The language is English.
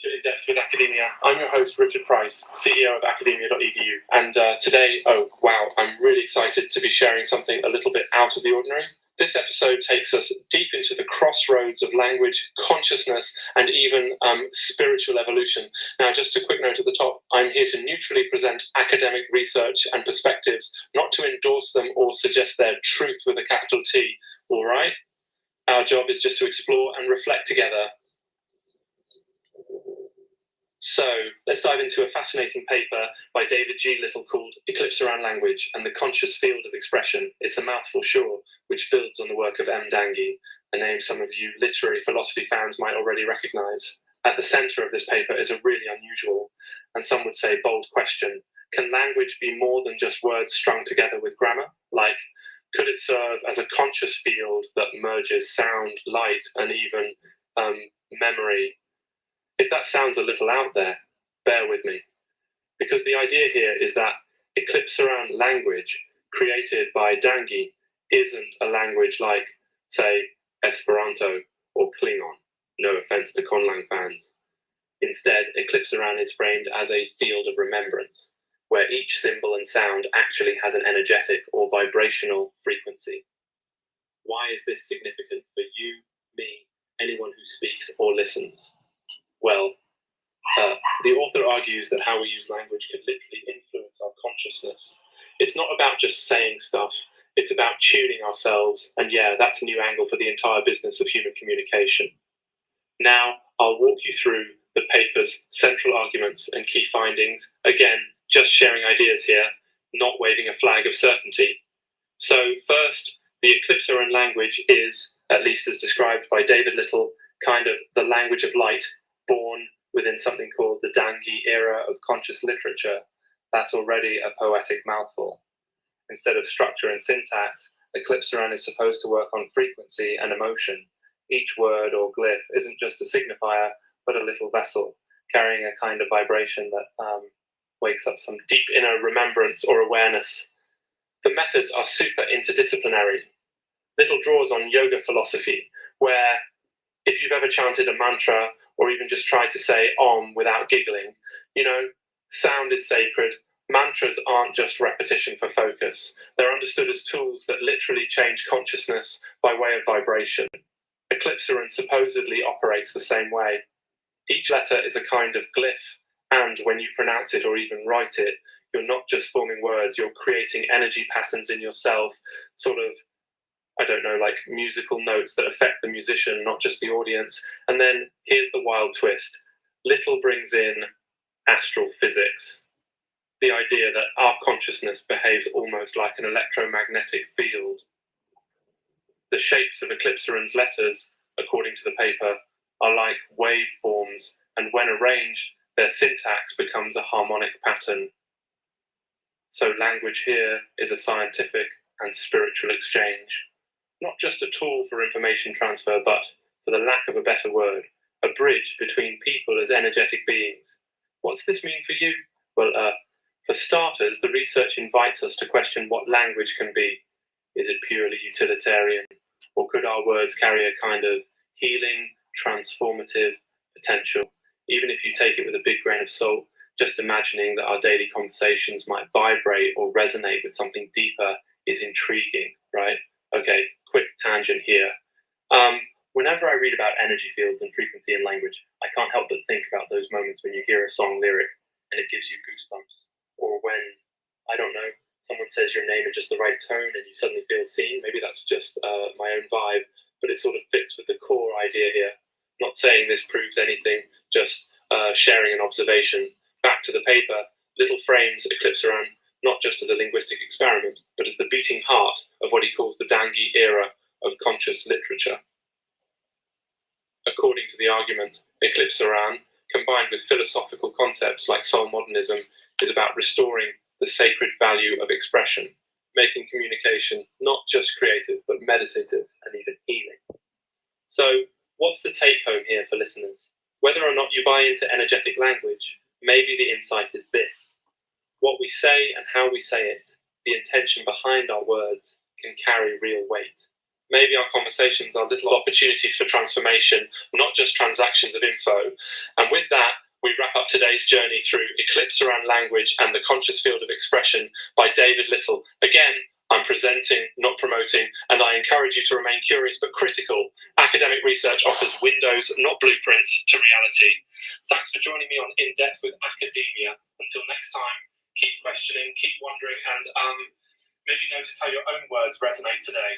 to In Depth with Academia. I'm your host, Richard Price, CEO of academia.edu. And today, I'm really excited to be sharing something a little bit out of the ordinary. This episode takes us deep into the crossroads of language, consciousness, and even spiritual evolution. Now, just a quick note at the top, I'm here to neutrally present academic research and perspectives, not to endorse them or suggest their truth with a capital T, all right? Our job is just to explore and reflect together. So, let's dive into a fascinating paper by David G. Little called ECLIPSORAN Language and the Conscious Field of Expression. It's a mouthful, sure, which builds on the work of M. Dangi, a name some of you literary philosophy fans might already recognize. At the center of this paper is a really unusual, and some would say bold question. Can language be more than just words strung together with grammar? Like, could it serve as a conscious field that merges sound, light, and even memory? If that sounds a little out there, bear with me. Because the idea here is that ECLIPSORAN language created by Dangi isn't a language like, say, Esperanto or Klingon. No offense to Conlang fans. Instead, ECLIPSORAN is framed as a field of remembrance, where each symbol and sound actually has an energetic or vibrational frequency. Why is this significant for you, me, anyone who speaks or listens? Well, the author argues that how we use language could literally influence our consciousness. It's not about just saying stuff, it's about tuning ourselves, and yeah, that's a new angle for the entire business of human communication. Now, I'll walk you through the paper's central arguments and key findings. Again, just sharing ideas here, not waving a flag of certainty. So first, the ECLIPSORAN language is, at least as described by David Little, kind of the language of light, born within something called the Dangi era of conscious literature. That's already a poetic mouthful. Instead of structure and syntax, ECLIPSORAN is supposed to work on frequency and emotion. Each word or glyph isn't just a signifier, but a little vessel, carrying a kind of vibration that wakes up some deep inner remembrance or awareness. The methods are super interdisciplinary. Little draws on yoga philosophy, where if you've ever chanted a mantra or even just tried to say Om without giggling, sound is sacred. Mantras aren't just repetition for focus. They're understood as tools that literally change consciousness by way of vibration. ECLIPSORAN supposedly operates the same way. Each letter is a kind of glyph, and when you pronounce it or even write it, you're not just forming words, you're creating energy patterns in yourself, sort of, like musical notes that affect the musician, not just the audience. And then here's the wild twist. Little brings in astral physics. The idea that our consciousness behaves almost like an electromagnetic field. The shapes of ECLIPSORAN's letters, according to the paper, are like waveforms, and when arranged, their syntax becomes a harmonic pattern. So language here is a scientific and spiritual exchange. Not just a tool for information transfer, but, for the lack of a better word, a bridge between people as energetic beings. What's this mean for you? Well, for starters, the research invites us to question what language can be. Is it purely utilitarian? Or could our words carry a kind of healing, transformative potential? Even if you take it with a big grain of salt, just imagining that our daily conversations might vibrate or resonate with something deeper is intriguing, right? Okay, quick tangent here. Whenever I read about energy fields and frequency in language, I can't help but think about those moments when you hear a song lyric and it gives you goosebumps. Or when, someone says your name in just the right tone and you suddenly feel seen. Maybe that's just my own vibe, but it sort of fits with the core idea here. Not saying this proves anything, just sharing an observation. Back to the paper, Little frames ECLIPSORAN not just as a linguistic experiment, but as the beating heart of what he calls the Dangi era of conscious literature. According to the argument, ECLIPSORAN, combined with philosophical concepts like soul modernism, is about restoring the sacred value of expression, making communication not just creative, but meditative and even healing. So, what's the take home here for listeners? Whether or not you buy into energetic language, maybe the insight is this. What we say and how we say it, the intention behind our words, can carry real weight. maybe our conversations are little opportunities for transformation, not just transactions of info. And with that, we wrap up today's journey through ECLIPSORAN language and the conscious field of expression by David Little. Again, I'm presenting, not promoting, and I encourage you to remain curious but critical. Academic research offers windows, not blueprints, to reality. Thanks for joining me on In Depth with Academia. Until next time, keep questioning, keep wondering, and maybe notice how your own words resonate today.